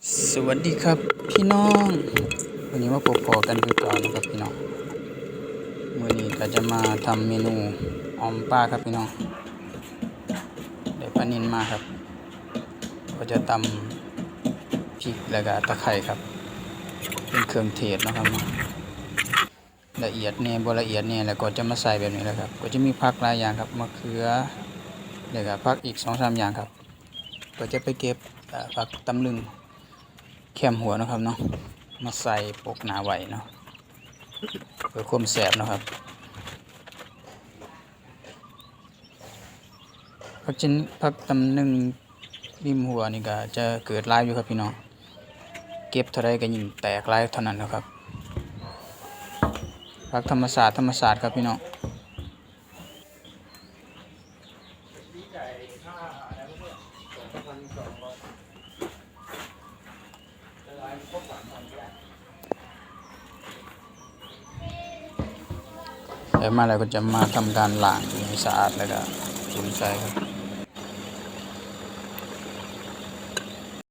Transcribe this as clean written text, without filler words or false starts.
สวัสดีครับพี่น้องวันนี้มาพบพอกันคือเก่านะครับพี่น้องมื้อนี้ก็จะมาทำเมนูออมปลาครับพี่น้องได้ปลานิลมาครับก็จะตำพริกแล้วก็ตะไคร้ครับเป็นเครื่องเทศนะครับละเอียดแน่บ่ละเอียดแน่แล้วก็จะมาใส่แบบนี้แหละครับก็จะมีผักหลายอย่างครับมะเขือแล้วก็ผักอีก 2-3 อย่างครับก็จะไปเก็บผักตำลึงแคมหัวนะครับเนาะมาใส่ปกหนาไว้เนาะเพื่อความแสบนะครับผักตำลึงริมหัวนี่ก็จะเกิดลายอยู่ครับพี่น้องเก็บเท่าไรก็ยิ่งแตกลายเท่านั้นนะครับผักธรรมศาสตร์ครับพี่น้องแล้วมาแล้วก็จะมาทำการล้างให้สะอาดแล้วก็จุ่มใส่ครับ